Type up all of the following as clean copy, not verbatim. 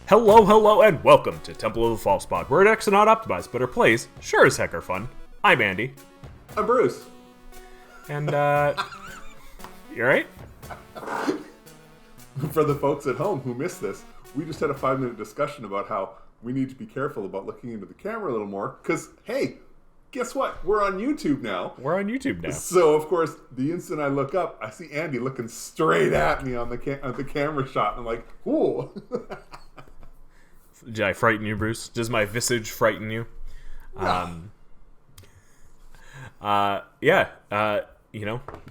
Hello, hello, and welcome to Temple of the False Pod, where decks are not optimized, but our plays sure as heck are fun. I'm Andy. I'm Bruce. And, you alright? For the folks at home who missed this, we just had a 5-minute discussion about how we need to be careful about looking into the camera a little more, because, hey, guess what? We're on YouTube now. We're on YouTube now. So, of course, the instant I look up, I see Andy looking straight at me on the camera shot, and I'm like, ooh. Did I frighten you, Bruce? Does my visage frighten you?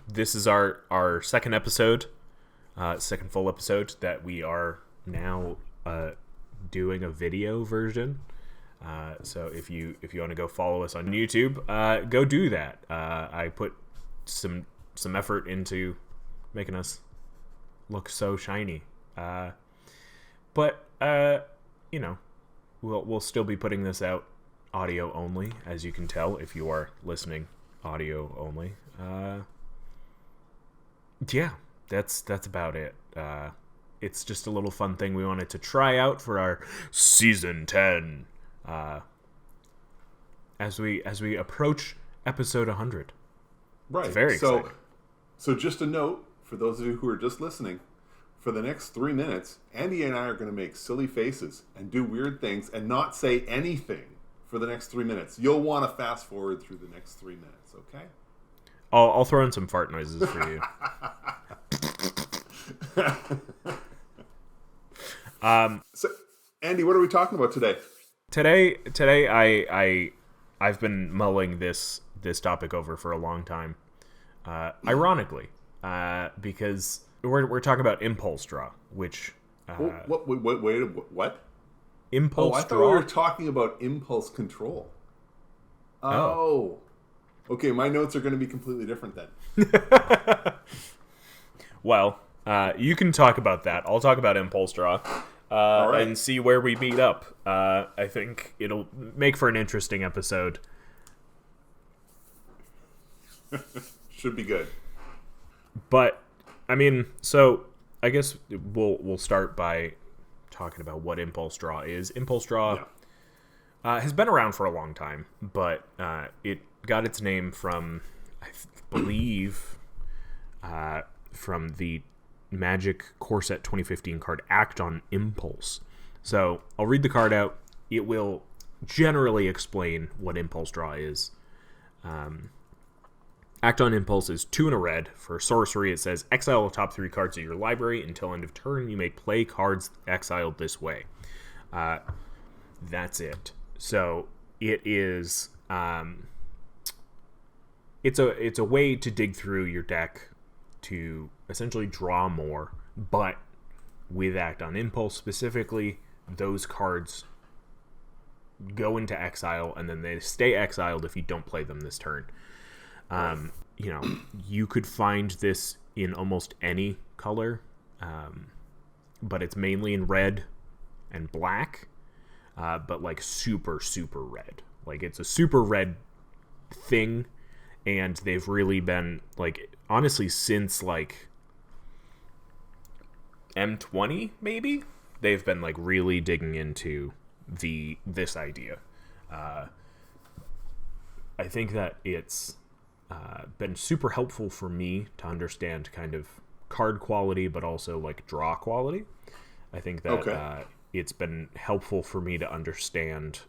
This is our second episode, second full episode that we are now doing a video version. So if you want to go follow us on YouTube, go do that. I put some effort into making us look so shiny. But we'll still be putting this out audio only, as you can tell if you are listening audio only. That's about it. It's just a little fun thing we wanted to try out for our season 10. As we approach episode 100. Right. It's very exciting. So just a note for those of you who are just listening. For the next 3 minutes, Andy and I are going to make silly faces and do weird things and not say anything for the next 3 minutes. You'll want to fast forward through the next 3 minutes, okay? I'll throw in some fart noises for you. So, Andy, what are we talking about today? Today, I've been mulling this topic over for a long time. Ironically, because we're talking about impulse draw, which What? Impulse I thought draw? we were talking about impulse control. Oh. Okay, my notes are going to be completely different then. Well, you can talk about that. I'll talk about impulse draw. All right. And see where we meet up. I think it'll make for an interesting episode. Should be good. But I mean, so I guess we'll start by talking about what impulse draw is. Impulse draw has been around for a long time, but it got its name from, I believe, from the Magic Core Set 2015 card Act on Impulse. So I'll read the card out. It will generally explain what impulse draw is. Act on Impulse is 2 and a red. For sorcery, it says exile the top 3 cards of your library until end of turn. You may play cards exiled this way. That's it. So it is. It's a way to dig through your deck to essentially draw more, but with Act on Impulse specifically, those cards go into exile and then they stay exiled if you don't play them this turn. You could find this in almost any color, but it's mainly in red and black, but like super, super red. Like it's a super red thing, and they've really been, like, honestly, since like M20 maybe, they've been like really digging into this idea. I think that it's been super helpful for me to understand kind of card quality, but also like draw quality. I think that it's been helpful for me to understand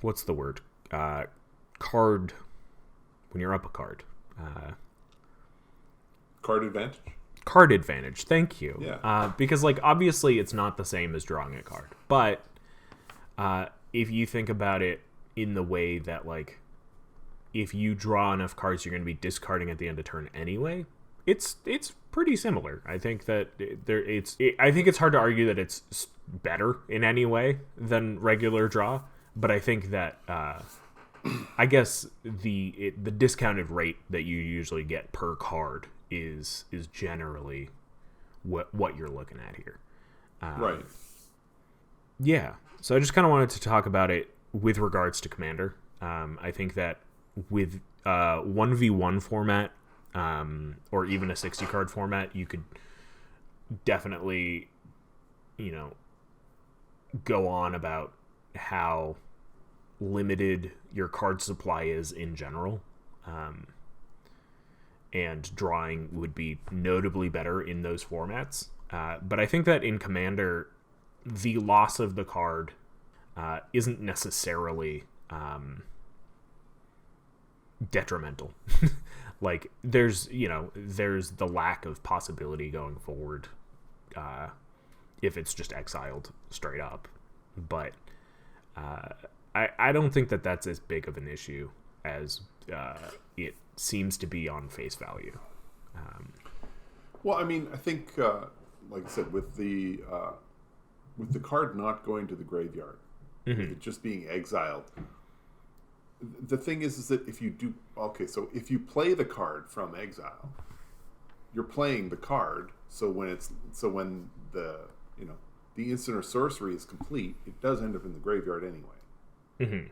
what's the word? Card, when you're up a card. Card advantage? Card advantage, thank you. Yeah. Because, like, obviously it's not the same as drawing a card. But if you think about it in the way that, like, if you draw enough cards you're going to be discarding at the end of turn anyway, it's pretty similar. I think that I think it's hard to argue that it's better in any way than regular draw, but I think that I guess the discounted rate that you usually get per card is generally what you're looking at here. Right. Yeah. So I just kind of wanted to talk about it with regards to Commander. I think that with 1v1 format, or even a 60 card format, you could definitely, you know, go on about how limited your card supply is in general. And drawing would be notably better in those formats. But I think that in Commander, the loss of the card isn't necessarily detrimental. Like, there's the lack of possibility going forward if it's just exiled straight up. But I don't think that that's as big of an issue as it seems to be on face value. Well, I mean, I think, like I said, with the card not going to the graveyard, with it just being exiled, the thing is that if you do, okay, so if you play the card from exile, you're playing the card. So when the the instant or sorcery is complete, it does end up in the graveyard anyway.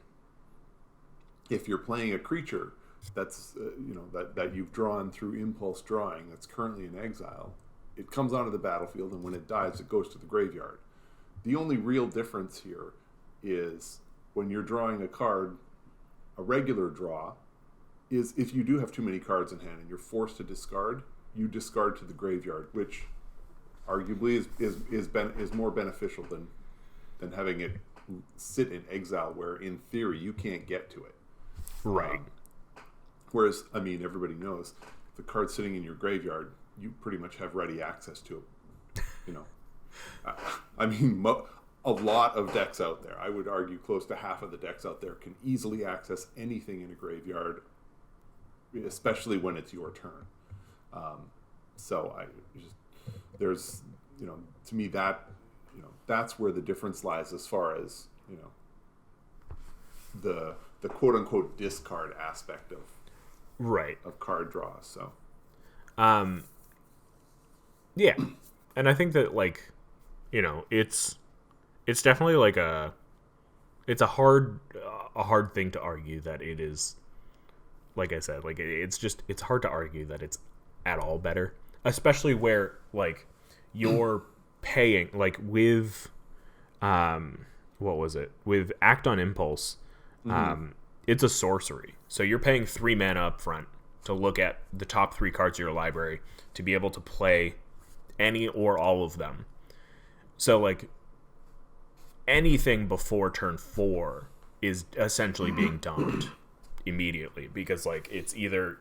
If you're playing a creature that's that you've drawn through impulse drawing that's currently in exile, it comes onto the battlefield, and when it dies, it goes to the graveyard. The only real difference here is when you're drawing a card, a regular draw, is if you do have too many cards in hand and you're forced to discard, you discard to the graveyard, which arguably is more beneficial than having it sit in exile, where in theory you can't get to it. Right. Whereas, I mean, everybody knows the card sitting in your graveyard, you pretty much have ready access to it. I mean, a lot of decks out there, I would argue close to half of the decks out there, can easily access anything in a graveyard, especially when it's your turn. So there's, to me that's where the difference lies as far as, the quote unquote discard aspect of card draws. So, yeah. And I think that, like, it's definitely like it's a hard thing to argue that it is, like I said, like it's hard to argue that it's at all better, especially where, like, you're paying, like, with what was it, with Act on Impulse, it's a sorcery, so you're paying 3 mana up front to look at the top 3 cards of your library to be able to play any or all of them. So, like, anything before turn 4 is essentially being dumped immediately, because, like, it's either,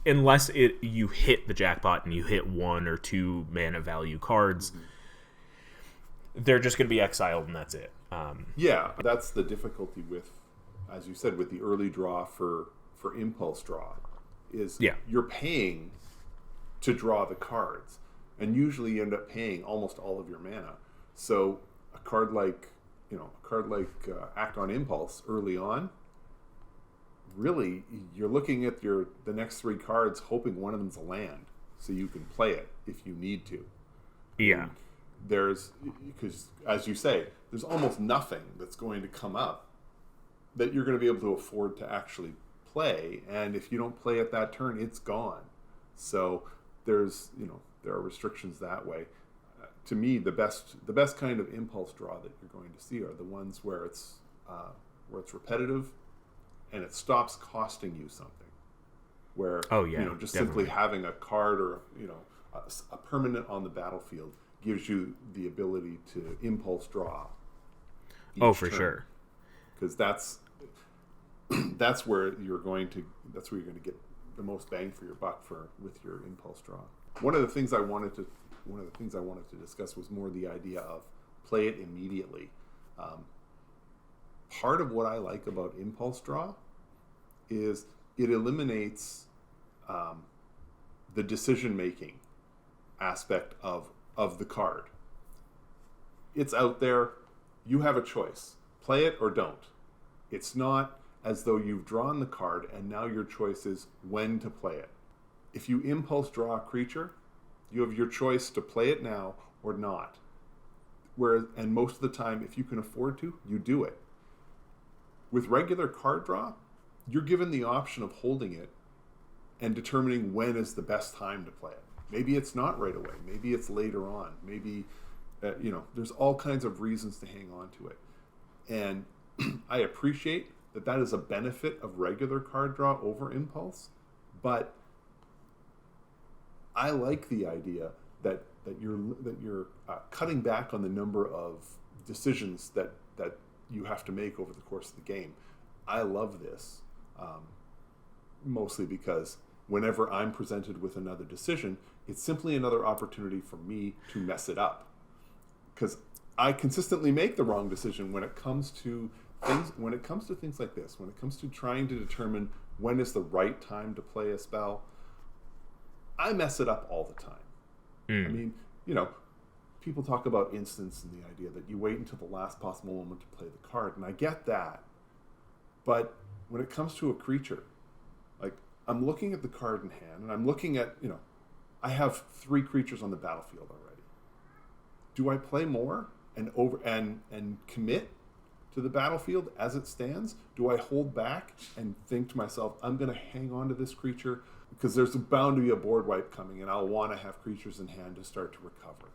unless you hit the jackpot and you hit 1 or 2 mana value cards, they're just going to be exiled, and that's it. Yeah, that's the difficulty with, as you said, with the early draw for impulse draw, is you're paying to draw the cards, and usually you end up paying almost all of your mana. So a card like Act on Impulse early on, really you're looking at the next 3 cards, hoping one of them's a land, so you can play it if you need to. Yeah. Because, as you say, there's almost nothing that's going to come up that you're going to be able to afford to actually play, and if you don't play it that turn, it's gone. So there are restrictions that way. To me, the best kind of impulse draw that you're going to see are the ones where it's repetitive and it stops costing you something. Where just simply having a card or a permanent on the battlefield gives you the ability to impulse draw. For sure. Because that's where you're going to get the most bang for your buck with your impulse draw. One of the things I wanted to discuss was more the idea of play it immediately. Part of what I like about impulse draw is it eliminates the decision making aspect of the card. It's out there. You have a choice. Play it or don't. It's not as though you've drawn the card and now your choice is when to play it. If you impulse draw a creature, you have your choice to play it now or not. And most of the time, if you can afford to, you do it. With regular card draw, you're given the option of holding it and determining when is the best time to play it. Maybe it's not right away. Maybe it's later on. Maybe, there's all kinds of reasons to hang on to it. And I appreciate that is a benefit of regular card draw over impulse, but I like the idea that you're cutting back on the number of decisions that you have to make over the course of the game. I love this, mostly because whenever I'm presented with another decision, it's simply another opportunity for me to mess it up. Because I consistently make the wrong decision when it comes to things like this, when it comes to trying to determine when is the right time to play a spell. I mess it up all the time. I mean, people talk about instants and the idea that you wait until the last possible moment to play the card, and I get that. But when it comes to a creature, like, I'm looking at the card in hand, and I'm looking at, I have 3 creatures on the battlefield already. Do I play more and commit to the battlefield as it stands? Do I hold back and think to myself, I'm going to hang on to this creature because there's bound to be a board wipe coming, and I'll want to have creatures in hand to start to recover?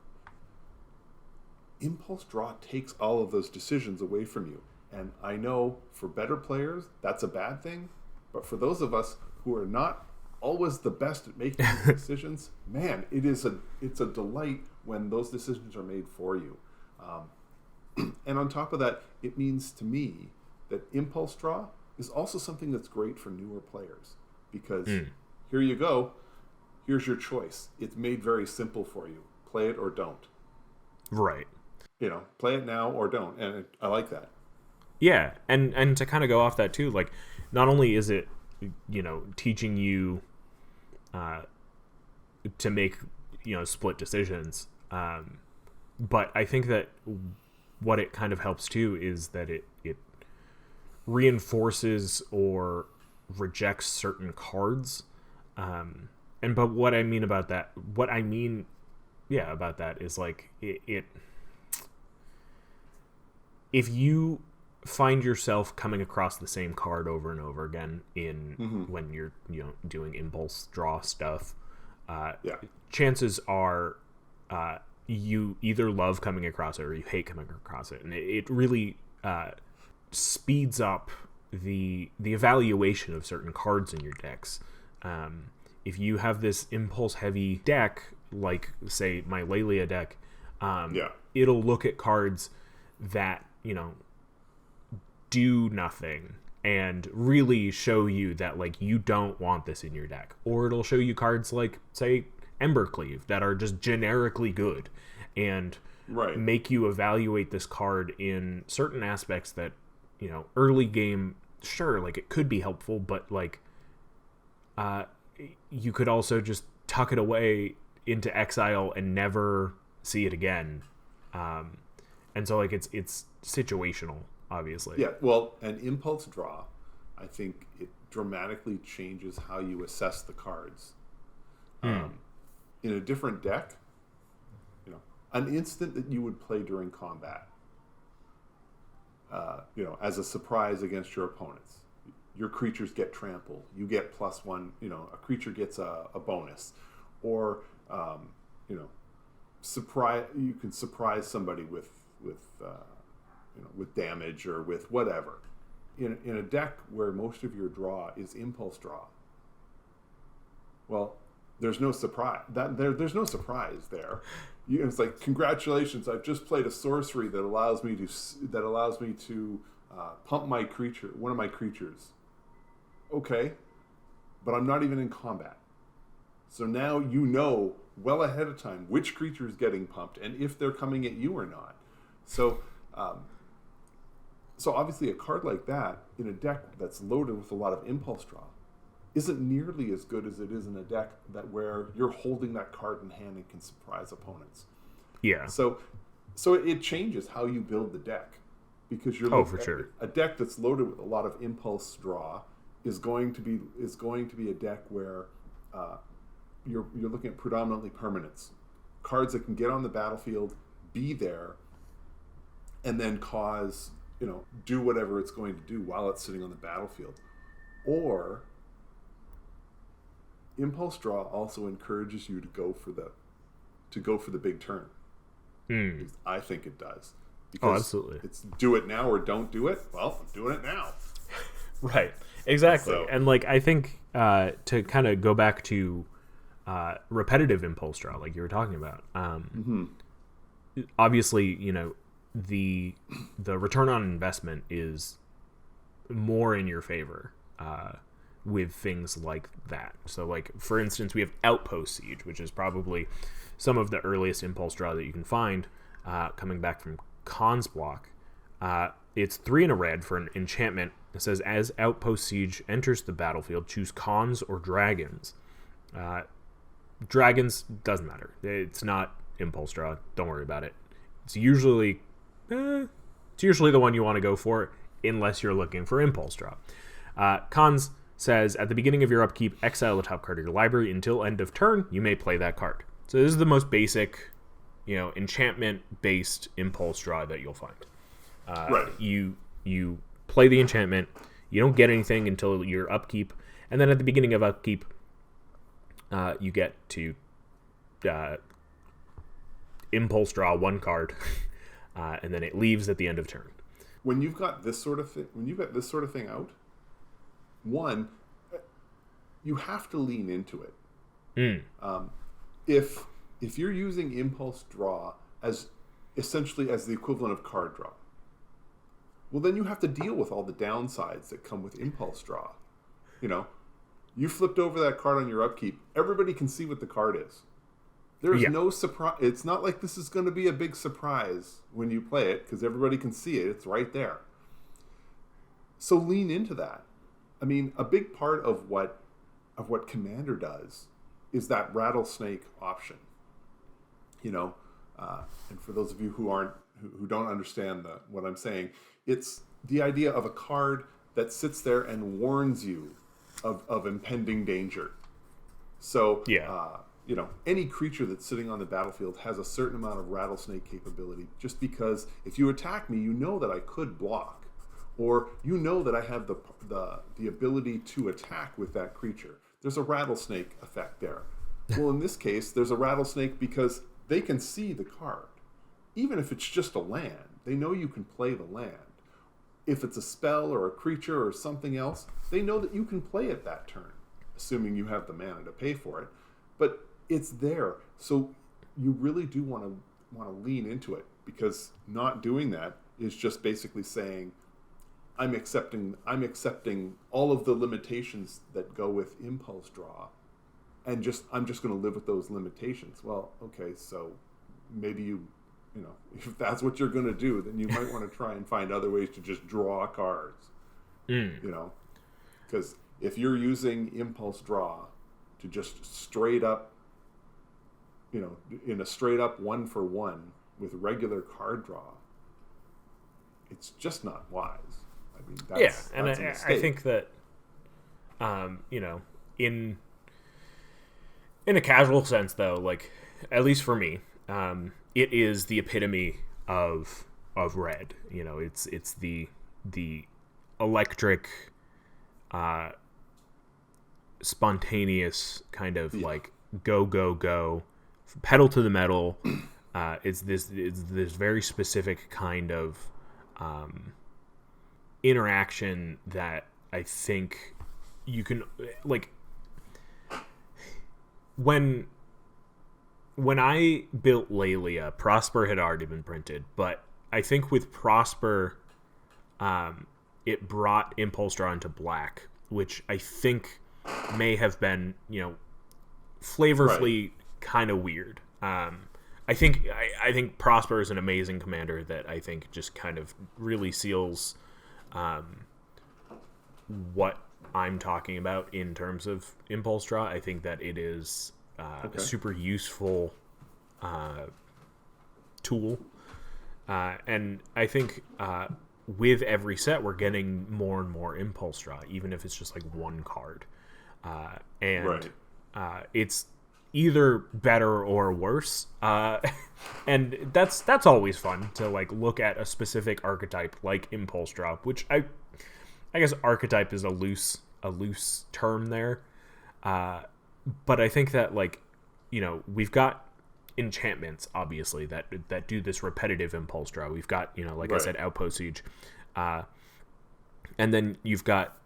Impulse draw takes all of those decisions away from you. And I know for better players, that's a bad thing. But for those of us who are not always the best at making decisions, man, it's a delight when those decisions are made for you. And on top of that, it means to me that impulse draw is also something that's great for newer players. Because here you go, here's your choice. It's made very simple for you. Play it or don't. Right. Play it now or don't. And I like that. Yeah, and to kind of go off that too, like, not only is it, teaching you to make, split decisions, but I think that what it kind of helps too is that it reinforces or rejects certain cards. But what I mean about that, about that is like it if you find yourself coming across the same card over and over again when you're doing impulse draw stuff, chances are you either love coming across it or you hate coming across it, and it really speeds up the evaluation of certain cards in your decks. If you have this impulse heavy deck, like say my Lelia deck, it'll look at cards that do nothing and really show you that, like, you don't want this in your deck. Or it'll show you cards like, say, Embercleave that are just generically good and make you evaluate this card in certain aspects that, early game, sure, like, it could be helpful, but, like, you could also just tuck it away into exile and never see it again. And so, like, it's situational, obviously. Yeah, well, an impulse draw, I think it dramatically changes how you assess the cards. In a different deck, an instant that you would play during combat, as a surprise against your opponents. Your creatures get trampled. You get +1, a creature gets a bonus. Or, you can surprise somebody with damage or with whatever. In a deck where most of your draw is impulse draw, well, there's no surprise. There's no surprise there. It's like, congratulations! I've just played a sorcery that allows me to pump one of my creatures. Okay, but I'm not even in combat. So now well ahead of time which creature is getting pumped and if they're coming at you or not. So obviously a card like that in a deck that's loaded with a lot of impulse draw isn't nearly as good as it is in a deck where you're holding that card in hand and can surprise opponents. Yeah. So it changes how you build the deck, because for sure. A deck that's loaded with a lot of impulse draw is going to be a deck where you're looking at predominantly permanents, cards that can get on the battlefield, be there, and then cause, do whatever it's going to do while it's sitting on the battlefield. Or Impulse Draw also encourages you to go for the big turn. I think it does. Because absolutely. It's do it now or don't do it. Well, I'm doing it now. Right. Exactly. So, and like, I think to kind of go back to repetitive impulse draw, like you were talking about, obviously, the return on investment is more in your favor with things like that. So, like, for instance, we have Outpost Siege, which is probably some of the earliest impulse draw that you can find, coming back from Khan's block. It's 3 and a red for an enchantment. It says, as Outpost Siege enters the battlefield, choose Khans or Dragons. Dragons, doesn't matter. It's not impulse draw. Don't worry about it. It's usually the one you want to go for, unless you're looking for impulse draw. Khans says, at the beginning of your upkeep, exile the top card of your library. Until end of turn, you may play that card. So this is the most basic, enchantment-based impulse draw that you'll find. right. You play the enchantment. You don't get anything until your upkeep, and then at the beginning of upkeep, you get to impulse draw 1 card, and then it leaves at the end of turn. When you've got this sort of thing, out, one, you have to lean into it. If you're using impulse draw as essentially as the equivalent of card draw, well, then you have to deal with all the downsides that come with impulse draw. You flipped over that card on your upkeep. Everybody can see what the card is. There's no surprise. It's not like this is going to be a big surprise when you play it, because everybody can see it. It's right there. So lean into that. I mean, a big part of what Commander does is that rattlesnake option. And for those of you who don't understand what I'm saying, it's the idea of a card that sits there and warns you of impending danger. So, any creature that's sitting on the battlefield has a certain amount of rattlesnake capability, just because if you attack me, you know that I could block, or you know that I have the ability to attack with that creature. There's a rattlesnake effect there. Well, in this case, there's a rattlesnake because they can see the card. Even if it's just a land, they know you can play the land. If it's a spell or a creature or something else, they know that you can play it that turn, assuming you have the mana to pay for it. But it's there, so you really do want to lean into it, because not doing that is just basically saying, I'm accepting all of the limitations that go with impulse draw, and I'm just going to live with those limitations. Well, okay, so maybe if that's what you're going to do, then you might want to try and find other ways to just draw cards. Because if you're using impulse draw to just straight up, in a straight up 1-for-1 with regular card draw, it's just not wise. I mean, that's a mistake. I think that, in a casual sense, though, like, at least for me, it is the epitome of red. It's the electric, spontaneous kind of like go, pedal to the metal. It's this very specific kind of interaction that I think you can, like, when I built Lelia, Prosper had already been printed, but I think with Prosper, it brought Impulse Draw into black, which I think may have been, flavorfully kind of weird. I think Prosper is an amazing commander that I think just kind of really seals what I'm talking about in terms of Impulse Draw. I think that it is a super useful tool. And I think with every set, we're getting more and more Impulse Draw, even if it's just like 1 card. It's either better or worse. And that's always fun to like look at a specific archetype like Impulse Draw, which I guess archetype is a loose term there. But I think that, like, we've got enchantments, obviously, that do this repetitive impulse draw. We've got, like I Right. said, Outpost Siege. And then you've got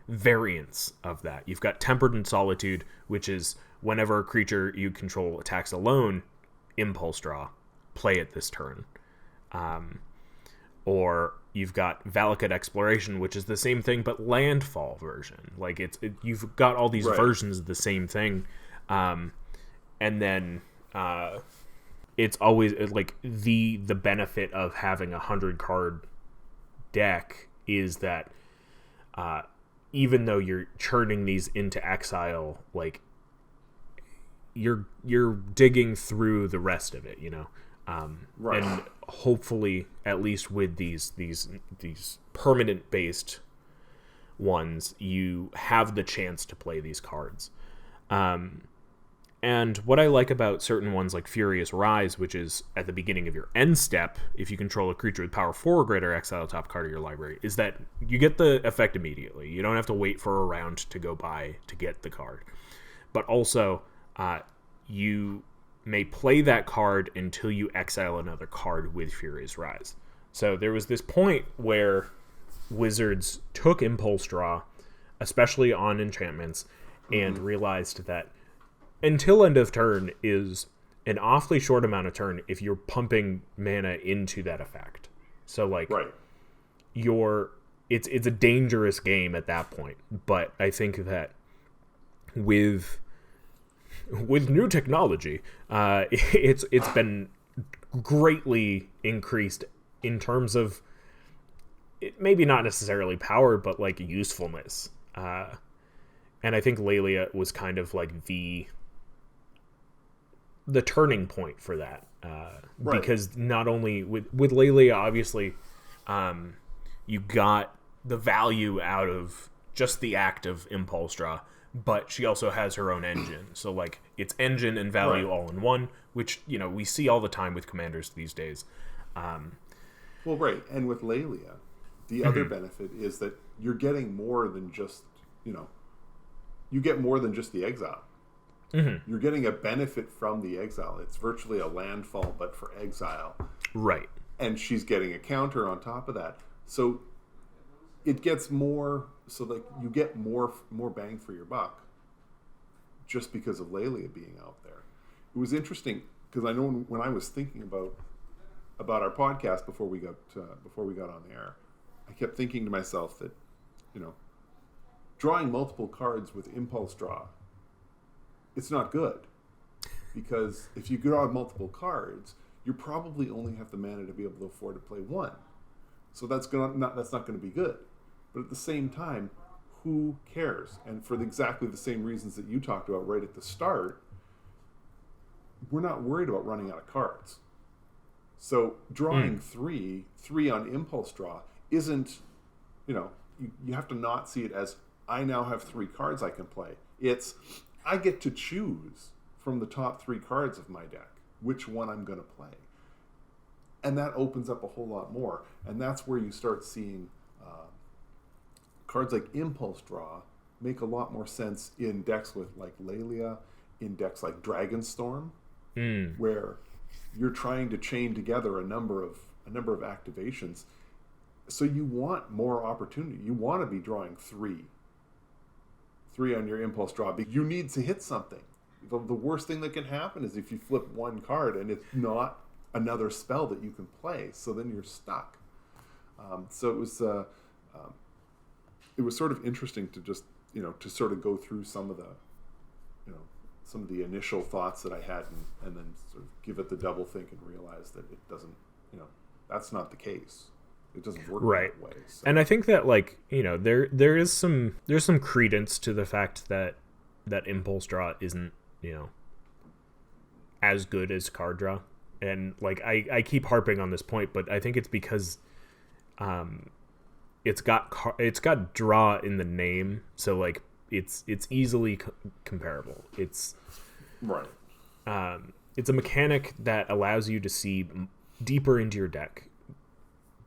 variants of that. You've got Tempered in Solitude, which is whenever a creature you control attacks alone, impulse draw, play it this turn. Or you've got Valakut Exploration, which is the same thing but landfall version. Like you've got all these Right. versions of the same thing, and then it's always like the benefit of having 100 card deck is that even though you're churning these into exile, like you're digging through the rest of it, Right. and hopefully, at least with these permanent based ones, you have the chance to play these cards. And what I like about certain ones like Furious Rise, which is at the beginning of your end step, if you control a creature with power 4 or greater, exile top card of your library, is that you get the effect immediately. You don't have to wait for a round to go by to get the card. But also, you may play that card until you exile another card with Furious Rise. So there was this point where Wizards took Impulse Draw, especially on enchantments, and realized that until end of turn is an awfully short amount of turn if you're pumping mana into that effect. So like Right. it's a dangerous game at that point. But I think that with new technology, it's been greatly increased in terms of maybe not necessarily power, but like usefulness. And I think Lelia was kind of like the turning point for that, Right. because not only with Lelia, obviously, you got the value out of just the act of impulse draw, but she also has her own engine. So like it's engine and value Right. all in one, which we see all the time with commanders these days. Well, right. And with Lelia, the other benefit is that you're getting more than just, you get more than just the exile. You're getting a benefit from the exile. It's virtually a landfall, but for exile. Right. And she's getting a counter on top of that. So it gets more, so like you get more bang for your buck just because of Lelia being out there. It was interesting because I know when I was thinking about our podcast before we got on the air, I kept thinking to myself that, drawing multiple cards with impulse draw, it's not good, because if you draw multiple cards, you probably only have the mana to be able to afford to play one. So that's not going to be good. But at the same time, who cares? And for exactly the same reasons that you talked about right at the start, we're not worried about running out of cards. So drawing three on impulse draw isn't, you have to not see it as I now have 3 cards I can play. It's I get to choose from the top 3 cards of my deck which one I'm going to play. And that opens up a whole lot more. And that's where you start seeing cards like Impulse Draw make a lot more sense in decks with like Lelia, in decks like Dragonstorm, where you're trying to chain together a number of activations. So you want more opportunity. You want to be drawing 3 on your impulse draw, because you need to hit something. The worst thing that can happen is if you flip one card and it's not another spell that you can play, so then you're stuck. So it was sort of interesting to just to sort of go through some of the initial thoughts that I had, and then sort of give it the double think and realize that it doesn't, that's not the case. It doesn't work that way. So. And I think that there's some credence to the fact that impulse draw isn't as good as card draw, and I keep harping on this point, but I think it's because it's got draw in the name, so it's easily comparable. It's right. It's a mechanic that allows you to see deeper into your deck.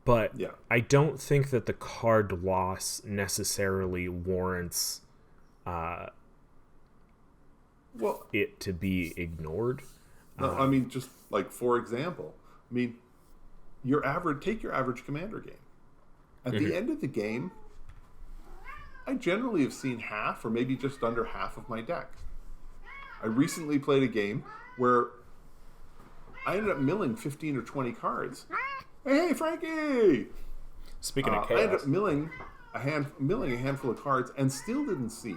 But yeah. I don't think that the card loss necessarily warrants Well, it to be ignored. no, I mean, just like, for example, I mean, take your average Commander game. At the end of the game, I generally have seen half or maybe just under half of my deck. I recently played a game where I ended up milling 15 or 20 cards. Hey, Frankie! Speaking of I chaos, ended up milling a handful of cards and still didn't see.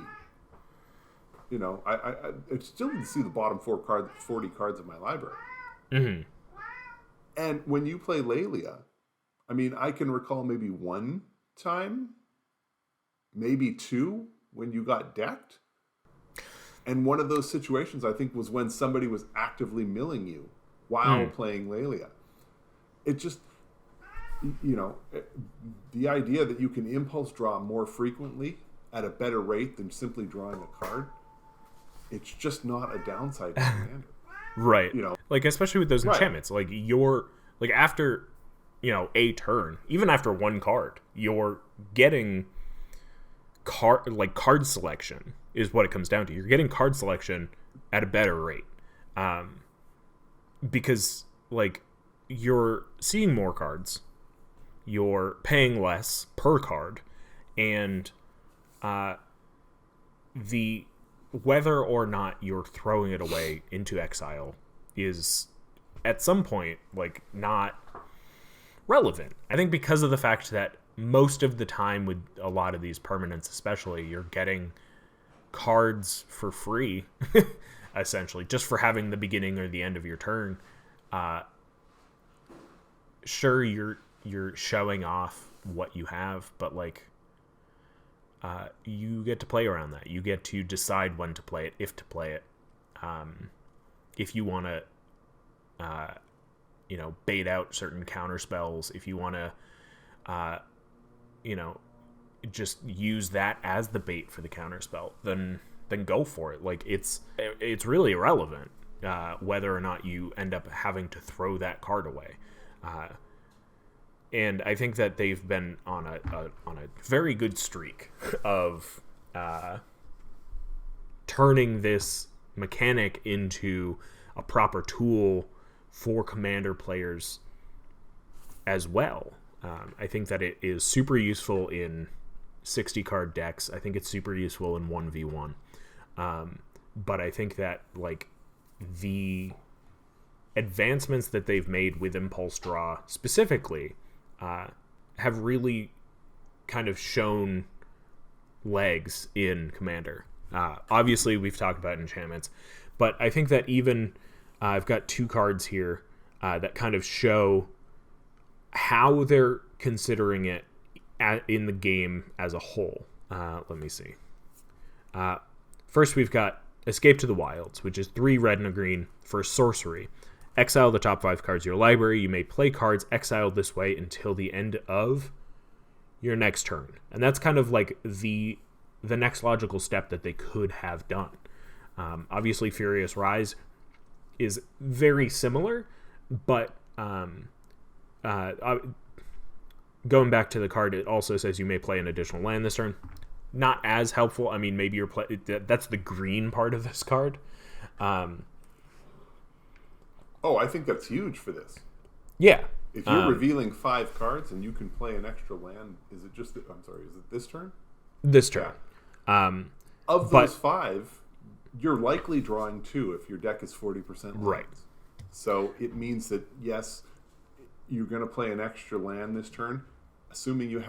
I still didn't see the bottom 40 cards of my library. Mm-hmm. And when you play Lelia, I mean, I can recall maybe one time, maybe two, when you got decked. And one of those situations, I think, was when somebody was actively milling you while playing Lelia. It just, the idea that you can impulse draw more frequently at a better rate than simply drawing a card, it's just not a downside to Commander. Right. Like, especially with those enchantments, like, after, a turn, even after one card, you're getting card selection is what it comes down to. You're getting card selection at a better rate. Because, like, you're seeing more cards, you're paying less per card, and whether or not you're throwing it away into exile is at some point, like, not relevant. I think because of the fact that most of the time with a lot of these permanents especially, you're getting cards for free, essentially, just for having the beginning or the end of your turn. Sure, you're showing off what you have, but, like, you get to play around that. You get to decide when to play it, if to play it. If you want to, bait out certain counter spells, if you want to, just use that as the bait for the counter spell, then go for it. Like, it's really irrelevant whether or not you end up having to throw that card away. And I think that they've been on a very good streak of turning this mechanic into a proper tool for Commander players as well. I think that it is super useful in 60 card decks. I think it's super useful in 1v1. But I think that, like, the advancements that they've made with Impulse Draw specifically have really kind of shown legs in Commander. Obviously, we've talked about enchantments, but I think that even I've got two cards here that kind of show how they're considering it in the game as a whole. Let me see. First, we've got Escape to the Wilds, which is 3 red and a green for sorcery. Exile the top 5 cards of your library. You may play cards exiled this way until the end of your next turn. And that's kind of like the next logical step that they could have done. Obviously, Furious Rise is very similar, but going back to the card, it also says you may play an additional land this turn. Not as helpful. I mean, maybe that's the green part of this card. I think that's huge for this. Yeah. If you're revealing 5 cards and you can play an extra land, is it this turn? This turn. Yeah. Of those 5, you're likely drawing 2 if your deck is 40% lands. Right. So it means that, yes, you're going to play an extra land this turn. Assuming you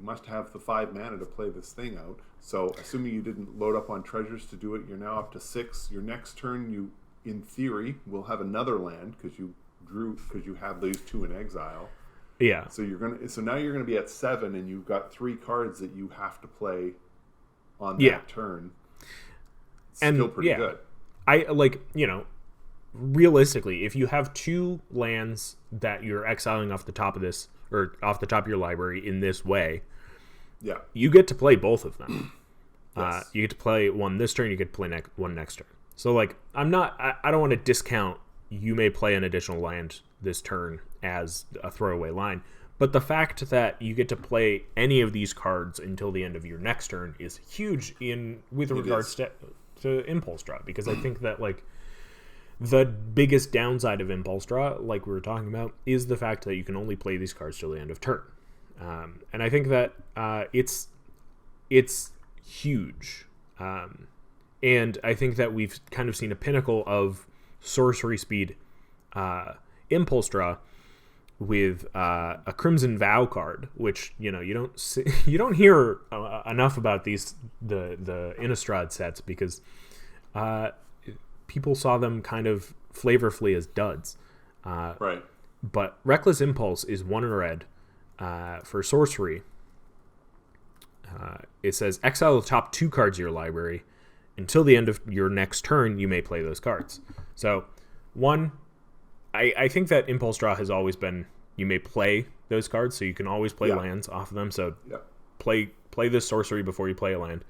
must have the 5 mana to play this thing out. So assuming you didn't load up on treasures to do it, you're now up to 6. Your next turn, you, in theory, will have another land because you have those 2 in exile. Yeah. So now you're gonna be at 7, and you've got 3 cards that you have to play on that turn. It's still pretty good. I realistically, if you have 2 lands that you're exiling off the top of this, or off the top of your library in this way, you get to play both of them. Yes. You get to play one this turn, you get to play one next turn. So, like, I don't want to discount you may play an additional land this turn as a throwaway line, But the fact that you get to play any of these cards until the end of your next turn is huge with regards to Impulse Draw, because I think that like the biggest downside of Impulse Draw, like we were talking about, is the fact that you can only play these cards till the end of turn. And I think that it's huge. And I think that we've kind of seen a pinnacle of sorcery speed Impulse Draw with a Crimson Vow card, which you don't hear enough about the Innistrad sets, because people saw them kind of flavorfully as duds. Right. But Reckless Impulse is 1 red for sorcery. It says exile the top 2 cards of your library. Until the end of your next turn, you may play those cards. So, I think that Impulse Draw has always been, you may play those cards, so you can always play lands off of them. So play this sorcery before you play a land.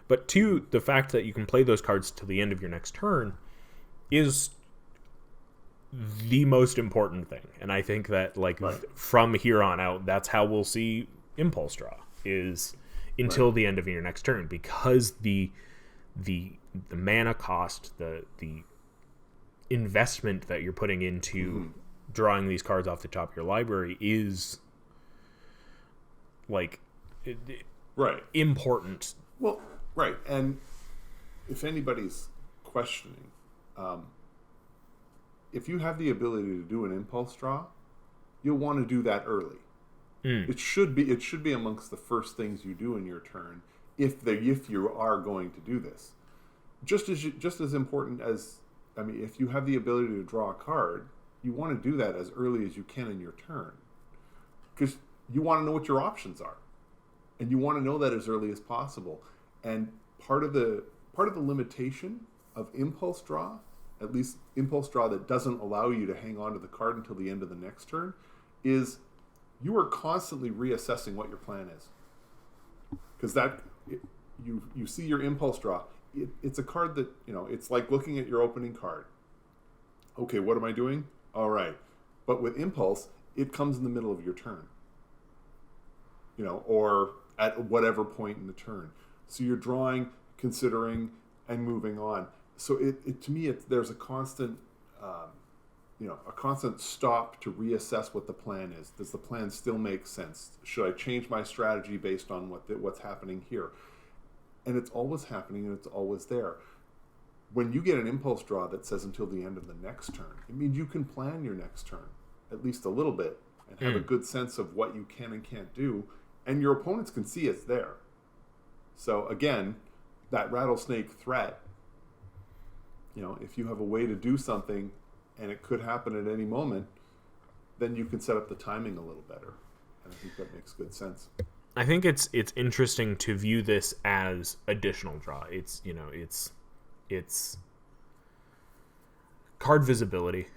But 2, the fact that you can play those cards to the end of your next turn is the most important thing. And I think that from here on out, that's how we'll see Impulse Draw, is until the end of your next turn, because the mana cost, the investment that you're putting into drawing these cards off the top of your library is important. Well, right. And if anybody's questioning, if you have the ability to do an Impulse Draw, you'll want to do that early. It should be amongst the first things you do in your turn if you are going to do this. Just as important as, if you have the ability to draw a card, you want to do that as early as you can in your turn, because you want to know what your options are, and you want to know that as early as possible. And part of the limitation of Impulse Draw, at least Impulse Draw that doesn't allow you to hang on to the card until the end of the next turn, is you are constantly reassessing what your plan is. Because you see your Impulse Draw, it's a card that, it's like looking at your opening card. Okay, what am I doing? All right. But with Impulse, it comes in the middle of your turn. Or at whatever point in the turn. So you're drawing, considering, and moving on. So to me, there's a constant, a constant stop to reassess what the plan is. Does the plan still make sense? Should I change my strategy based on what's happening here? And it's always happening, and it's always there. When you get an Impulse Draw that says until the end of the next turn, it means you can plan your next turn at least a little bit and have a good sense of what you can and can't do, and your opponents can see it's there. So again, that rattlesnake threat, if you have a way to do something and it could happen at any moment, then you can set up the timing a little better. And I think that makes good sense. I think it's interesting to view this as additional draw. It's card visibility,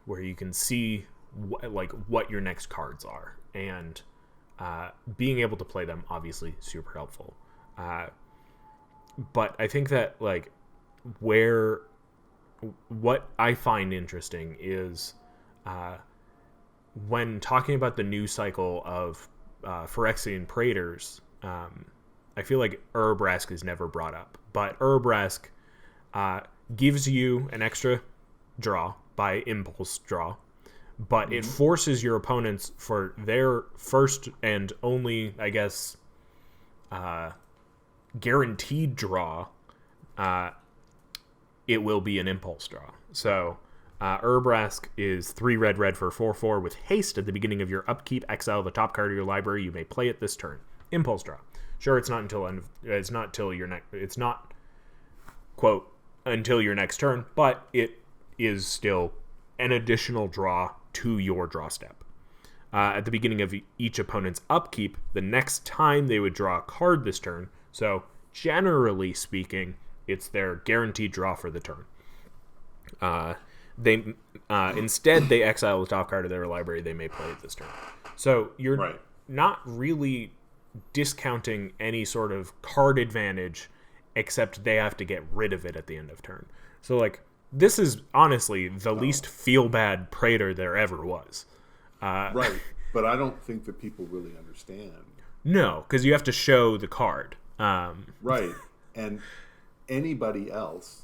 where you can see what your next cards are, and being able to play them, obviously super helpful. But I think that what I find interesting is when talking about the new cycle of Phyrexian Praetors, I feel like Urabrask is never brought up, but Urabrask gives you an extra draw by Impulse Draw, but it forces your opponents for their first and only, I guess, guaranteed draw. It will be an Impulse Draw. So Urabrask is 3 red for 4/4 with haste. At the beginning of your upkeep, exile the top card of your library. You may play it this turn. Impulse Draw. Sure, it's not till your next. It's not, quote, until your next turn, but it is still an additional draw to your draw step. At the beginning of each opponent's upkeep, the next time they would draw a card this turn. So generally speaking, it's their guaranteed draw for the turn. Instead they exile the top card of their library. They may play it this turn. So you're not really discounting any sort of card advantage, except they have to get rid of it at the end of turn. So this is honestly the least feel bad Praetor there ever was. But I don't think that people really understand. No, because you have to show the card. Right. And anybody else,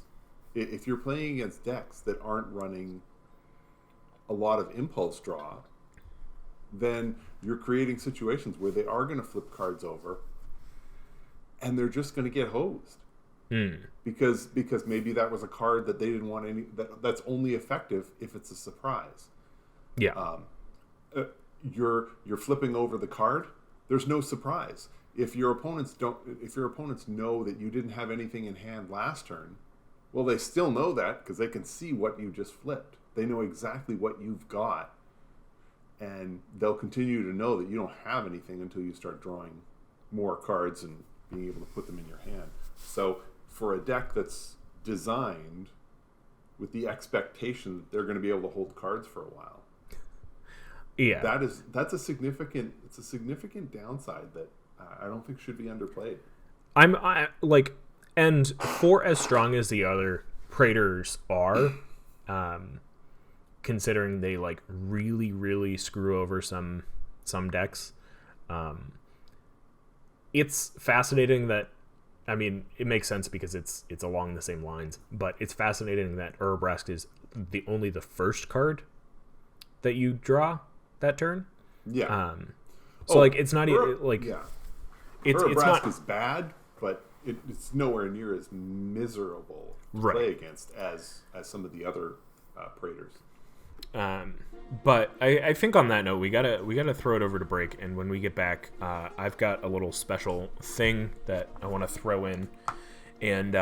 if you're playing against decks that aren't running a lot of impulse draw, then you're creating situations where they are going to flip cards over and they're just going to get hosed. Because maybe that was a card that they didn't want that's only effective if it's a surprise. Yeah. You're flipping over the card. There's no surprise. If your opponents know that you didn't have anything in hand last turn, well, they still know that because they can see what you just flipped. They know exactly what you've got, and they'll continue to know that you don't have anything until you start drawing more cards and being able to put them in your hand. So for a deck that's designed with the expectation that they're going to be able to hold cards for a while, that's a significant downside that I don't think should be underplayed. And for as strong as the other Praetors are, considering they like really, really screw over some decks, it's fascinating that, I mean, it makes sense because it's along the same lines, but it's fascinating that Urabrask is only the first card that you draw that turn. Yeah. It's not even like, yeah. It's Urabrask not is bad, but it's nowhere near as miserable to Right. play against as some of the other Praetors. But I think on that note, we gotta throw it over to break, and when we get back, I've got a little special thing that I want to throw in, and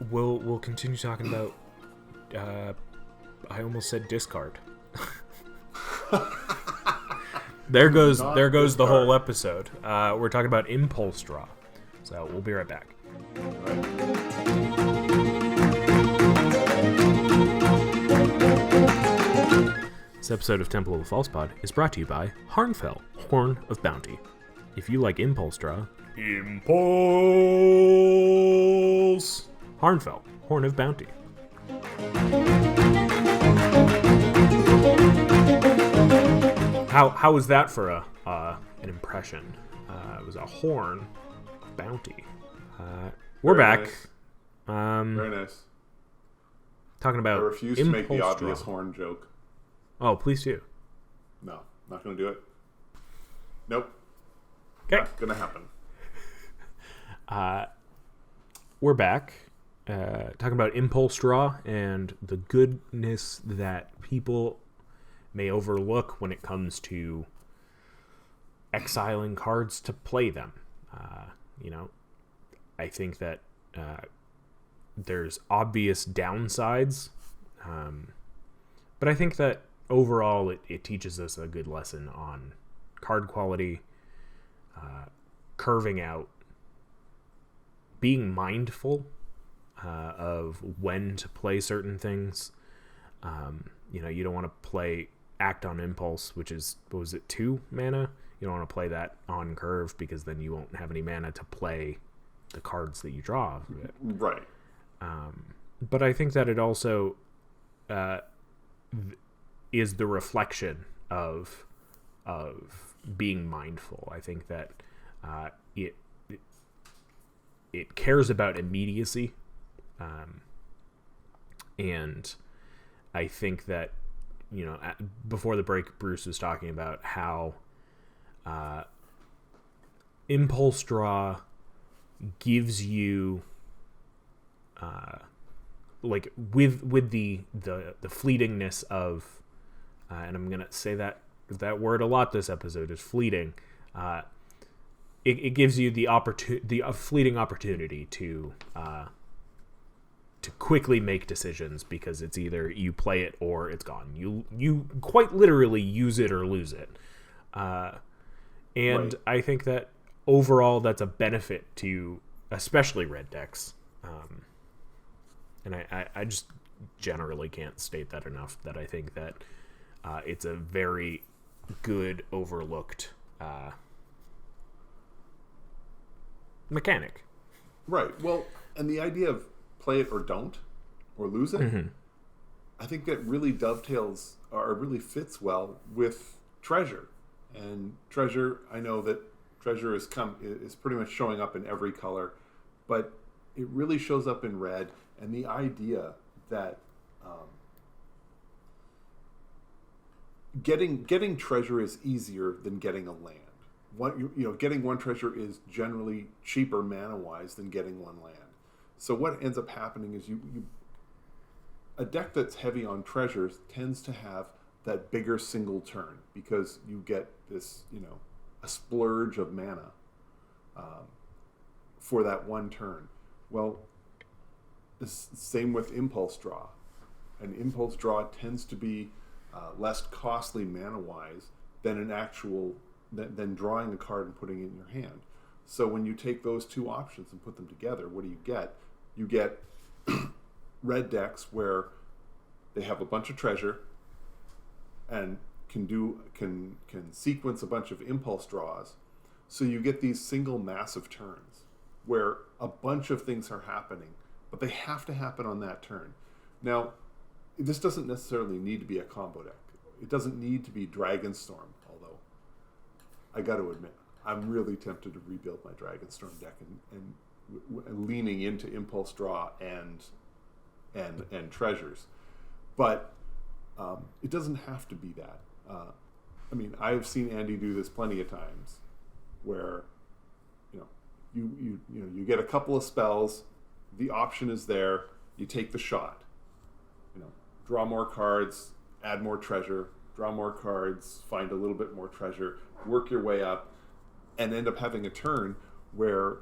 we'll continue talking about. I almost said discard. There goes the whole episode. We're talking about impulse draw, so we'll be right back. This episode of Temple of the False Pod is brought to you by Harnfell, Horn of Bounty. If you like impulse draw, impulse! Harnfell, Horn of Bounty. How was that for an impression? It was a horn of bounty. We're Very back. Nice. Very nice. Talking about I refuse to make the impulse obvious draw. horn joke. Oh, please do. No, not going to do it. Nope. Okay. Not going to happen. We're back. Talking about impulse draw and the goodness that people may overlook when it comes to exiling cards to play them. I think that there's obvious downsides, but I think that overall it teaches us a good lesson on card quality, curving out, being mindful of when to play certain things. You don't want to play Act on Impulse, which is, what was it, 2 mana? You don't want to play that on curve because then you won't have any mana to play the cards that you draw off of it. Right. But I think that it also is the reflection of being mindful. I think that it cares about immediacy, and I think that before the break, Bruce was talking about how impulse draw gives you with the fleetingness of and I'm gonna say that word a lot this episode is fleeting. It gives you a fleeting opportunity to quickly make decisions, because it's either you play it or it's gone. You quite literally use it or lose it. And Right. I think that overall that's a benefit to especially red decks. And I just generally can't state that enough, that I think that it's a very good overlooked mechanic. Right. Well, and the idea of play it or don't, or lose it, Mm-hmm. I think that really dovetails or really fits well with treasure. And treasure, I know that treasure is pretty much showing up in every color, but it really shows up in red. And the idea that getting treasure is easier than getting a land. Getting one treasure is generally cheaper mana-wise than getting one land. So what ends up happening is a deck that's heavy on treasures tends to have that bigger single turn because you get this, a splurge of mana for that one turn. Well, it's the same with Impulse Draw. And Impulse Draw tends to be less costly mana-wise than than drawing a card and putting it in your hand. So when you take those two options and put them together, what do you get? You get red decks where they have a bunch of treasure and can sequence a bunch of impulse draws. So you get these single massive turns where a bunch of things are happening, but they have to happen on that turn. Now, this doesn't necessarily need to be a combo deck. It doesn't need to be Dragonstorm, although I got to admit, I'm really tempted to rebuild my Dragonstorm deck and leaning into Impulse Draw and treasures. But it doesn't have to be that. I've seen Andy do this plenty of times where you get a couple of spells, the option is there, you take the shot. Draw more cards, add more treasure, draw more cards, find a little bit more treasure, work your way up, and end up having a turn where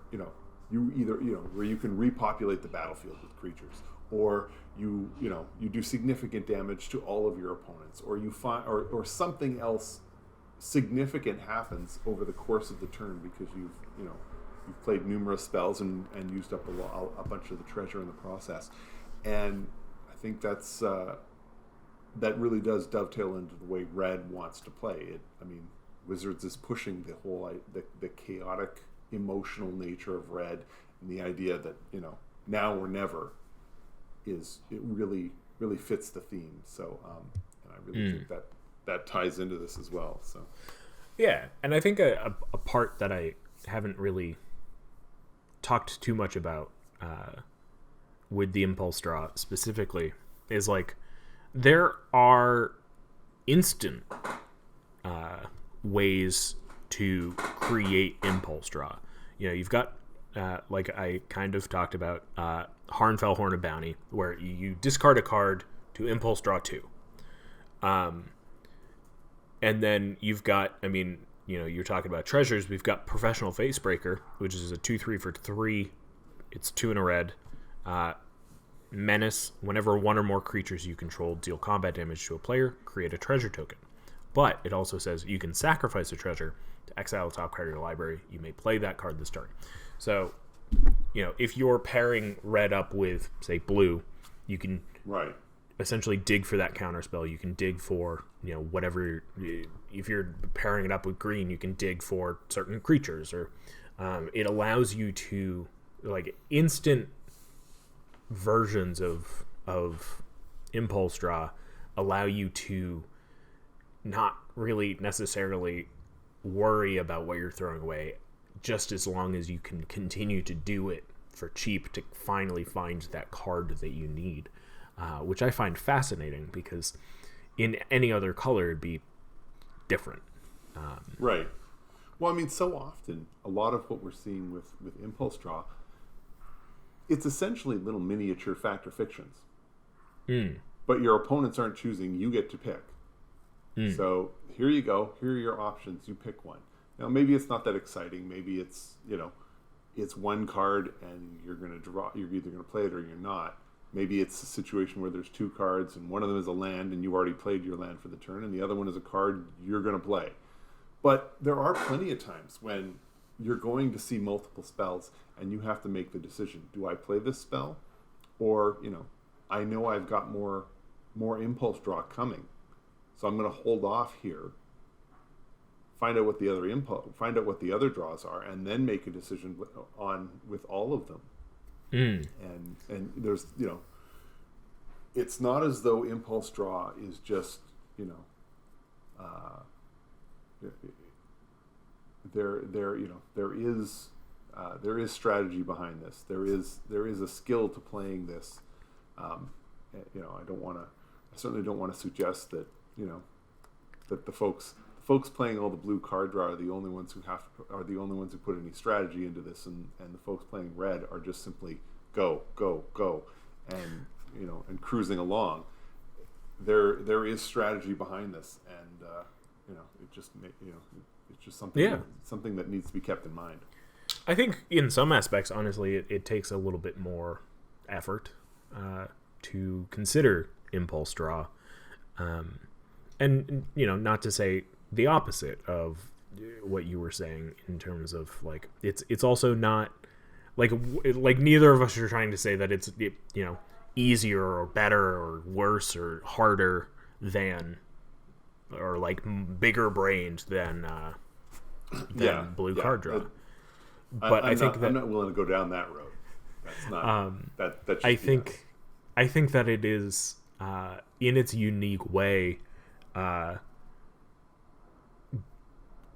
where you can repopulate the battlefield with creatures, or you do significant damage to all of your opponents, or you find or something else significant happens over the course of the turn because you've played numerous spells and used up a bunch of the treasure in the process. And I think that really does dovetail into the way Red wants to play it. Wizards is pushing the whole the chaotic emotional nature of Red, and the idea that now or never really fits the theme. So and I really think that ties into this as well. So yeah, and I think a part that I haven't really talked too much about with the Impulse Draw specifically is there are instant ways to create Impulse Draw. You've got like I kind of talked about Harnfell Horn of Bounty, where you discard a card to Impulse Draw 2. And then you've got, you're talking about treasures. We've got Professional Facebreaker, which is a 2/3 for 3. It's 2 in a red. Menace, whenever one or more creatures you control deal combat damage to a player, create a treasure token. But it also says you can sacrifice a treasure to exile a top card of your library. You may play that card this turn. So, if you're pairing red up with, say, blue, you can essentially dig for that counterspell. You can dig for, whatever. If you're pairing it up with green, you can dig for certain creatures. Or it allows you to, instant versions of Impulse Draw allow you to not really necessarily worry about what you're throwing away, just as long as you can continue to do it for cheap to finally find that card that you need, which I find fascinating because in any other color it'd be different. Right. Well, so often a lot of what we're seeing with Impulse Draw, it's essentially little miniature fact or fictions. But your opponents aren't choosing, you get to pick. So here you go, here are your options, you pick one. Now maybe it's not that exciting, maybe it's it's one card and you're either going to play it or you're not. Maybe it's a situation where there's two cards and one of them is a land and you already played your land for the turn, and the other one is a card you're going to play. But there are plenty of times when you're going to see multiple spells and you have to make the decision, do I play this spell? Or, I know I've got more Impulse Draw coming, so I'm going to hold off here, find out what the other draws are, and then make a decision with all of them. And there's it's not as though Impulse Draw is just there is strategy behind this. There is a skill to playing this. I certainly don't want to suggest that that the folks playing all the blue card draw are the only ones who put any strategy into this, and the folks playing red are just simply go, and and cruising along. There is strategy behind this, and it's just something that needs to be kept in mind. I think in some aspects, honestly, it takes a little bit more effort to consider impulse draw, and not to say the opposite of what you were saying in terms of like it's also not like neither of us are trying to say that it's easier or better or worse or harder than or like bigger brained than blue card draw. But I think I'm not willing to go down that road. That's not I think that it is in its unique way.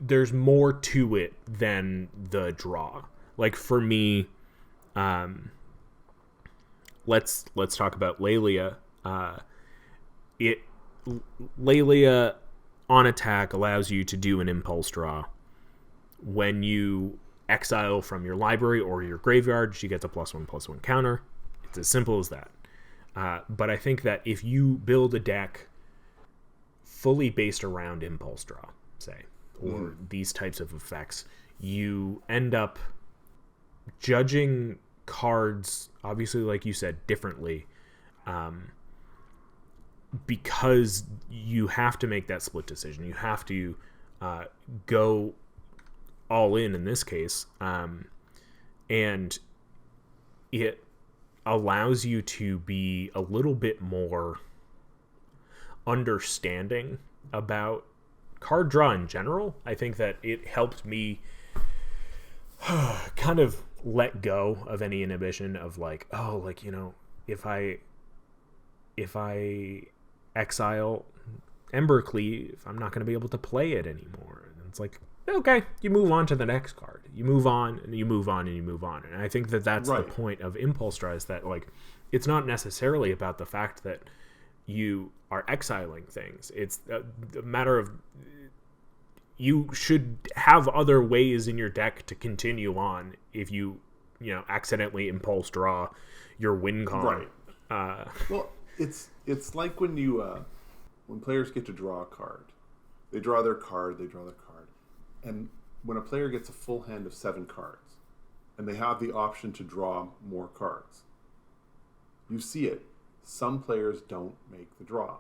There's more to it than the draw. Like for me, let's talk about Lelia. Lelia on attack allows you to do an impulse draw. When you exile from your library or your graveyard, she gets a +1/+1 counter. It's as simple as that. But I think that if you build a deck fully based around impulse draw, say, or these types of effects, you end up judging cards, obviously, like you said, differently, because you have to make that split decision. You have to go all in this case, and it allows you to be a little bit more understanding about card draw in general. I think that it helped me kind of let go of any inhibition of like, if I exile Embercleave, I'm not going to be able to play it anymore. And it's like, okay, you move on to the next card. You move on, and you move on, and you move on. And I think that that's the point of impulse draw, is that like it's not necessarily about the fact that you are exiling things. It's a matter of you should have other ways in your deck to continue on if you accidentally impulse draw your win con. Right. Well, it's like when when players get to draw a card. They draw their card, and when a player gets a full hand of 7 cards, and they have the option to draw more cards, you see it. Some players don't make the draw.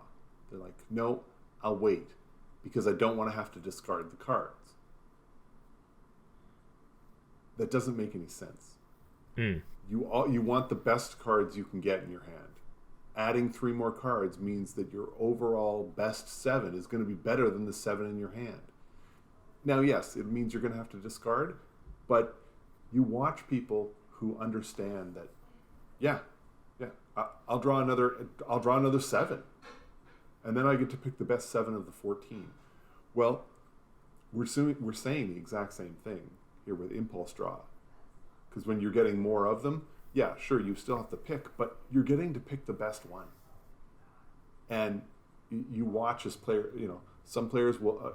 They're like, no, I'll wait, because I don't want to have to discard the cards. That doesn't make any sense. You want the best cards you can get in your hand. Adding 3 more cards means that your overall best 7 is going to be better than the 7 in your hand. Now, yes, it means you're going to have to discard, but you watch people who understand that, I'll draw another 7, and then I get to pick the best 7 of the 14. Well, we're saying the exact same thing here with impulse draw, because when you're getting more of them, yeah, sure, you still have to pick, but you're getting to pick the best one. And you watch as some players will,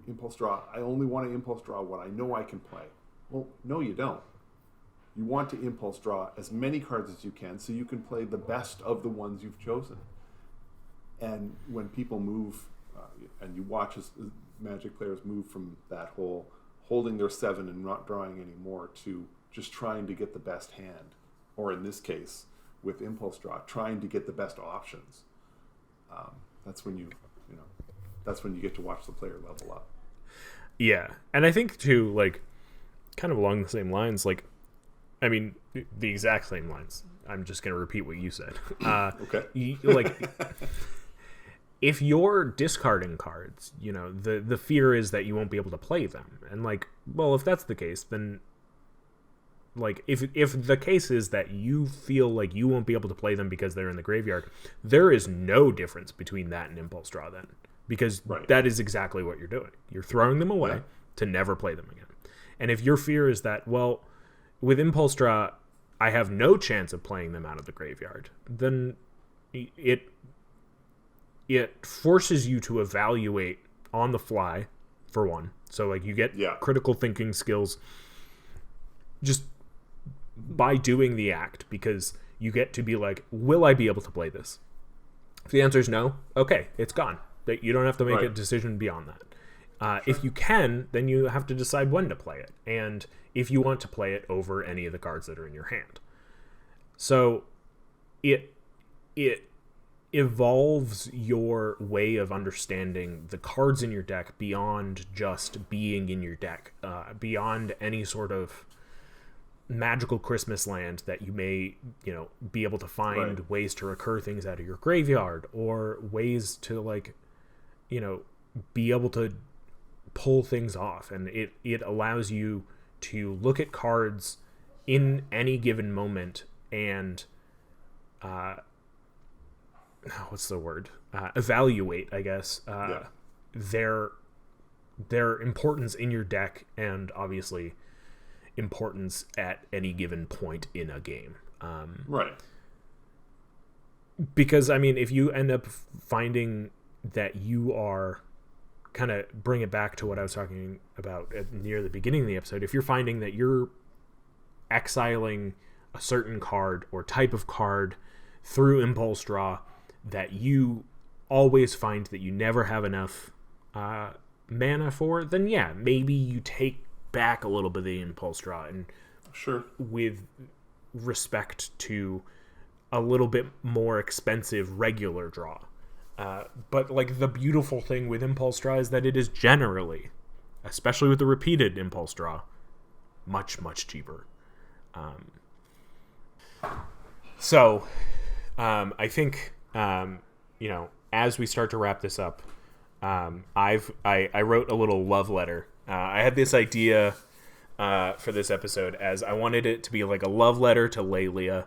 impulse draw. I only want to impulse draw what I know I can play. Well, no, you don't. You want to impulse draw as many cards as you can so you can play the best of the ones you've chosen. And when people move, and you watch as Magic players move from that whole holding their 7 and not drawing anymore to just trying to get the best hand, or in this case, with impulse draw, trying to get the best options. That's when you get to watch the player level up. Yeah, and I think too, like, kind of along the same lines, like, I mean, the exact same lines. I'm just going to repeat what you said. Okay. If you're discarding cards, the fear is that you won't be able to play them. And, like, well, if that's the case, then, like, if the case is that you feel like you won't be able to play them because they're in the graveyard, there is no difference between that and impulse draw then. because Right. that is exactly what you're doing. You're throwing them away to never play them again. And if your fear is that, well, with Impulse Draw, I have no chance of playing them out of the graveyard, then it forces you to evaluate on the fly, for one. So, like, you get critical thinking skills just by doing the act, because you get to be like, will I be able to play this? If the answer is no, okay, it's gone. You don't have to make a decision beyond that. If you can, then you have to decide when to play it, and if you want to play it over any of the cards that are in your hand. So it evolves your way of understanding the cards in your deck beyond just being in your deck, beyond any sort of magical Christmas land that you may, be able to find ways to recur things out of your graveyard, or ways to, like, be able to pull things off. And it allows you to look at cards in any given moment and what's the word? Evaluate, I guess, their importance in your deck, and obviously importance at any given point in a game. Because, I mean, if you end up finding that you are, kind of bring it back to what I was talking about near the beginning of the episode, if you're finding that you're exiling a certain card or type of card through Impulse Draw that you always find that you never have enough mana for, then maybe you take back a little bit of the Impulse Draw, and with respect to a little bit more expensive regular draw. But, like, the beautiful thing with Impulse Draw is that it is generally, especially with the repeated Impulse Draw, much, much cheaper. So, I think, as we start to wrap this up, I wrote a little love letter. I had this idea for this episode, as I wanted it to be like a love letter to Lelia.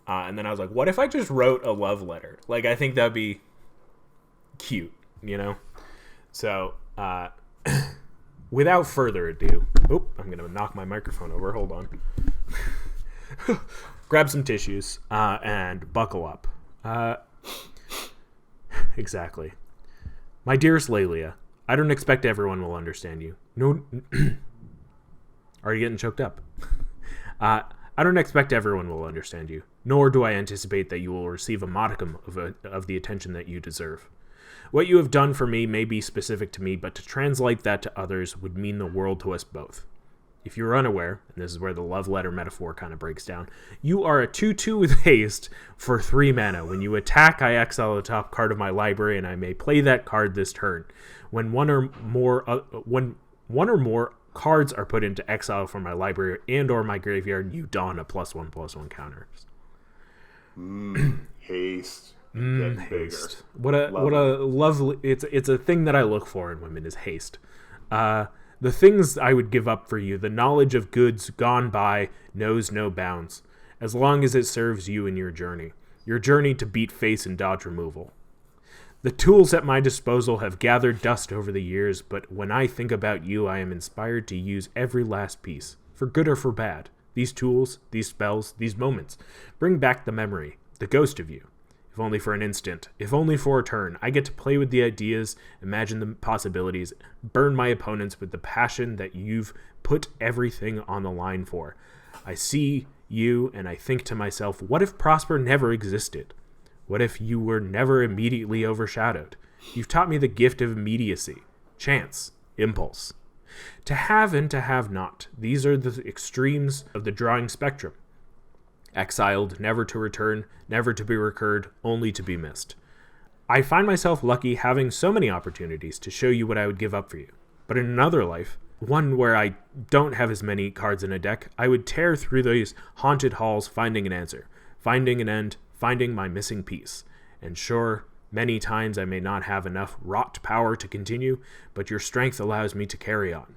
And then I was like, what if I just wrote a love letter? Like, I think that'd be cute, So, without further ado, I'm going to knock my microphone over. Hold on. Grab some tissues and buckle up. Exactly. My dearest Lelia, I don't expect everyone will understand you. No. Are you getting choked up? I don't expect everyone will understand you, nor do I anticipate that you will receive a modicum of the attention that you deserve. What you have done for me may be specific to me, but to translate that to others would mean the world to us both. If you're unaware, and this is where the love letter metaphor kind of breaks down, you are a 2/2 with haste for 3 mana. When you attack, I exile the top card of my library, and I may play that card this turn. When one or more cards are put into exile from my library and or my graveyard, you don a +1/+1 counter. Haste. Haste. What a lovely. It's a thing that I look for in women, is haste. The things I would give up for you, the knowledge of goods gone by knows no bounds, as long as it serves you in your journey to beat face and dodge removal. The tools at my disposal have gathered dust over the years, but when I think about you, I am inspired to use every last piece, for good or for bad. These tools, these spells, these moments bring back the memory, the ghost of you. If only for an instant, if only for a turn, I get to play with the ideas, imagine the possibilities, burn my opponents with the passion that you've put everything on the line for. I see you and I think to myself, what if Prosper never existed? What if you were never immediately overshadowed? You've taught me the gift of immediacy, chance, impulse. To have and to have not, these are the extremes of the drawing spectrum. Exiled, never to return, never to be recurred, only to be missed. I find myself lucky having so many opportunities to show you what I would give up for you. But in another life, one where I don't have as many cards in a deck, I would tear through these haunted halls finding an answer, finding an end, finding my missing piece. And sure, many times I may not have enough wrought power to continue, but your strength allows me to carry on.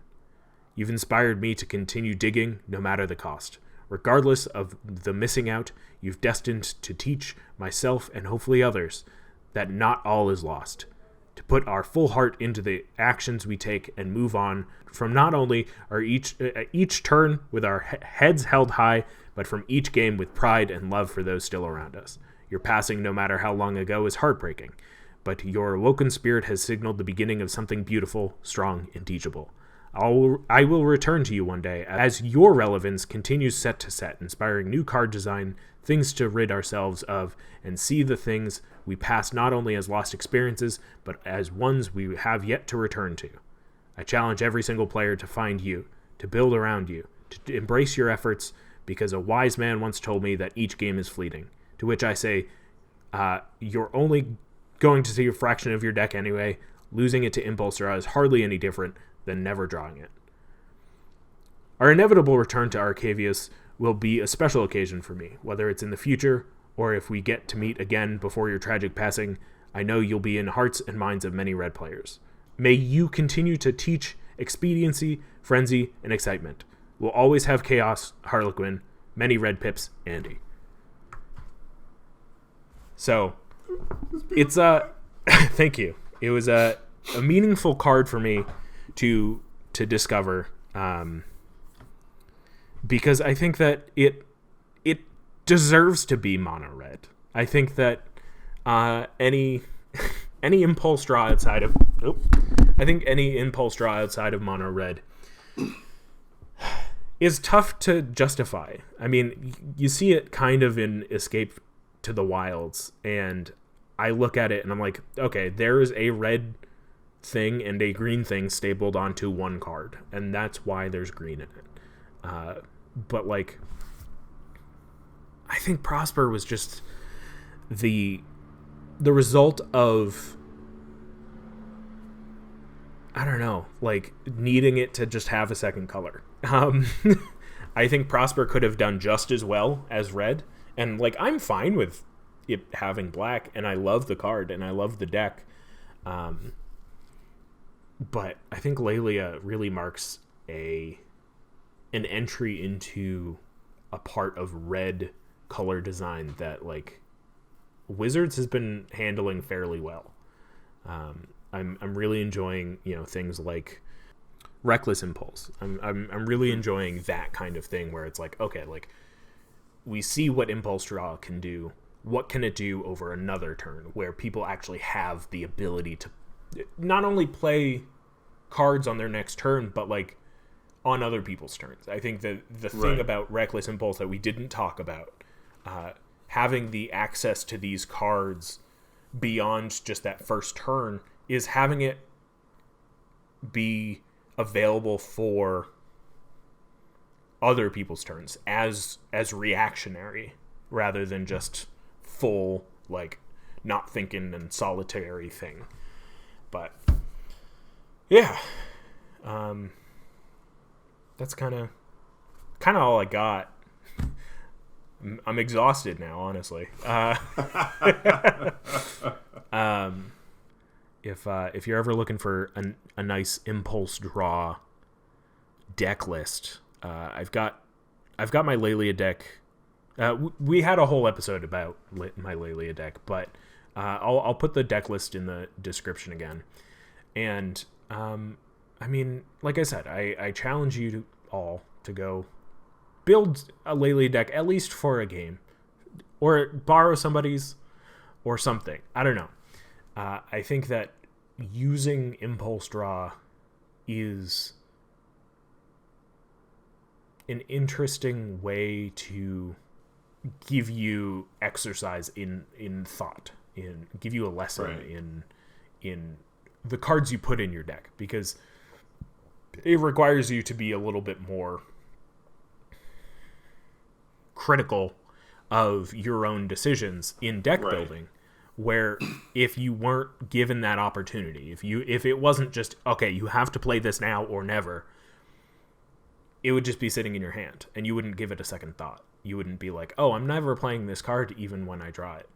You've inspired me to continue digging, no matter the cost. Regardless of the missing out, you've destined to teach myself and hopefully others that not all is lost. to put our full heart into the actions we take and move on from not only our each turn with our heads held high, but from each game with pride and love for those still around us. Your passing, no matter how long ago, is heartbreaking, but your awoken spirit has signaled the beginning of something beautiful, strong, and teachable. I will return to you one day as your relevance continues set to set, inspiring new card design, things to rid ourselves of, and see the things we pass not only as lost experiences, but as ones we have yet to return to. I challenge every single player to find you, to build around you, to embrace your efforts, because a wise man once told me that each game is fleeting. To which I say, you're only going to see a fraction of your deck anyway. Losing it to Impulse Draw is hardly any different than never drawing it. Our inevitable return to Arcavius will be a special occasion for me, whether it's in the future or if we get to meet again before your tragic passing. I know you'll be in hearts and minds of many Red players. May you continue to teach expediency, frenzy, and excitement. We'll always have Chaos, Harlequin, many Red pips, Andy. So, it's thank you. It was a meaningful card for me to discover, because I think that it deserves to be mono red. I think that any impulse draw outside of mono red is tough to justify. I mean, you see it kind of in Escape to the Wilds, and I look at it and I'm like, okay, there is a red thing and a green thing stapled onto one card, and that's why there's green in it. But like, I think Prosper was just the result of, I don't know, like needing it to just have a second color. I think Prosper could have done just as well as red, and like I'm fine with it having black, and I love the card and I love the deck. But I think Lelia really marks an entry into a part of red color design that like Wizards has been handling fairly well. I'm really enjoying, things like Reckless Impulse. I'm really enjoying that kind of thing where it's like, okay, like we see what Impulse Draw can do. What can it do over another turn where people actually have the ability to not only play cards on their next turn, but like on other people's turns. I think that the thing about Reckless Impulse that we didn't talk about, having the access to these cards beyond just that first turn, is having it be available for other people's turns as reactionary rather than just full, like, not thinking and solitary thing. But yeah, that's kind of all I got. I'm exhausted now, honestly. If you're ever looking for a nice impulse draw deck list, I've got my Lelia deck. We had a whole episode about my Lelia deck, but I'll put the deck list in the description again. And I mean, like I said, I challenge you all to go build a Lelia deck at least for a game, or borrow somebody's, or something. I don't know. I think that using Impulse Draw is an interesting way to give you exercise in thought, give you a lesson in the cards you put in your deck, because it requires you to be a little bit more critical of your own decisions in deck building, where if you weren't given that opportunity, if it wasn't just, okay, you have to play this now or never, it would just be sitting in your hand and you wouldn't give it a second thought. You wouldn't be like, oh, I'm never playing this card even when I draw it.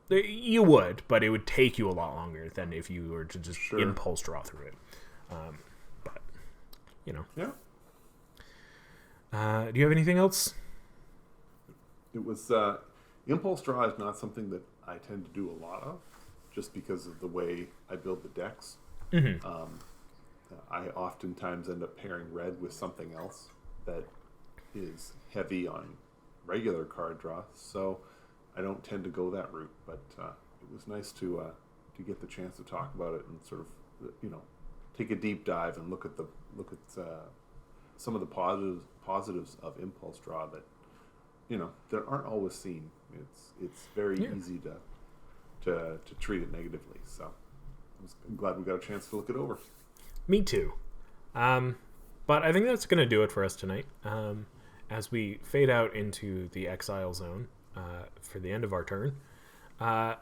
You would, but it would take you a lot longer than if you were to just impulse draw through it. But yeah. Do you have anything else? It was impulse draw is not something that I tend to do a lot of. just because of the way I build the decks. Mm-hmm. I oftentimes end up pairing red with something else that is heavy on regular card draw, so I don't tend to go that route. But it was nice to get the chance to talk about it and sort of take a deep dive and look at some of the positives of impulse draw that that aren't always seen. It's very easy to treat it negatively. So I'm glad we got a chance to look it over. Me too. But I think that's going to do it for us tonight. As we fade out into the exile zone for the end of our turn, I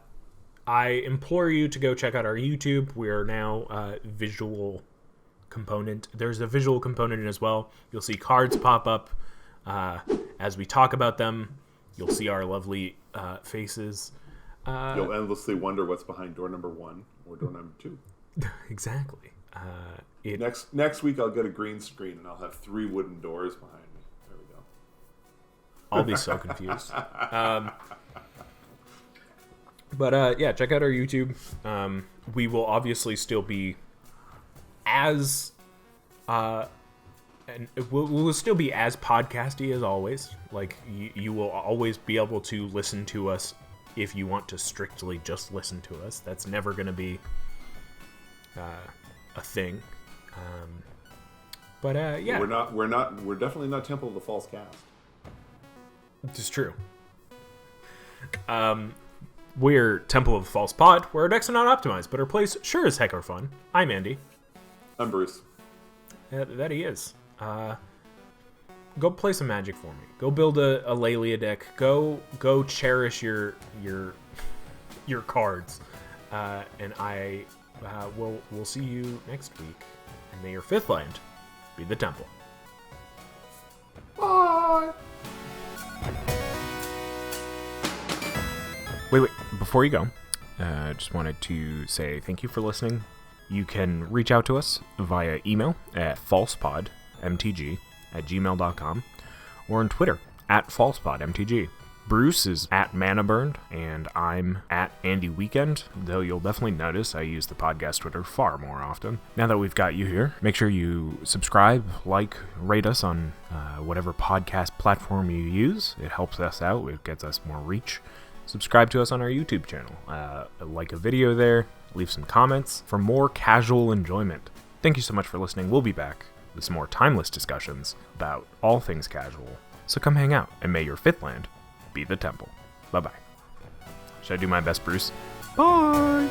implore you to go check out our YouTube. We are now visual component. There's a visual component as well. You'll see cards pop up as we talk about them. You'll see our lovely faces. You'll endlessly wonder what's behind door number 1 or door number 2. Exactly. Next week I'll get a green screen and I'll have 3 wooden doors behind me. There we go. I'll be so confused. But yeah, check out our YouTube. We will obviously still be as and we'll still be as podcasty as always. Like you will always be able to listen to us if you want to strictly just listen to us. That's never going to be a thing. But yeah, we're definitely not Temple of the False Cast. It's true. We're Temple of the False Pod, where our decks are not optimized, but our plays sure as heck are fun. I'm Andy. I'm Bruce. That he is. Go play some Magic for me. Go build a Lelia deck. Go cherish your cards. And I we'll see you next week. And may your 5th land be the Temple. Bye. Wait. Before you go, I just wanted to say thank you for listening. You can reach out to us via email at falsepodmtg@gmail.com or on Twitter @falsepodmtg. Bruce is @manaburned, and I'm @AndyWeekend, though you'll definitely notice I use the podcast Twitter far more often. Now that we've got you here, make sure you subscribe, rate us on whatever podcast platform you use. It helps us out. It gets us more reach. Subscribe to us on our YouTube channel. Like a video there. Leave some comments for more casual enjoyment. Thank you so much for listening. We'll be back with some more timeless discussions about all things casual. So come hang out, and may your 5th land be the Temple. Bye-bye. Should I do my best, Bruce? Bye!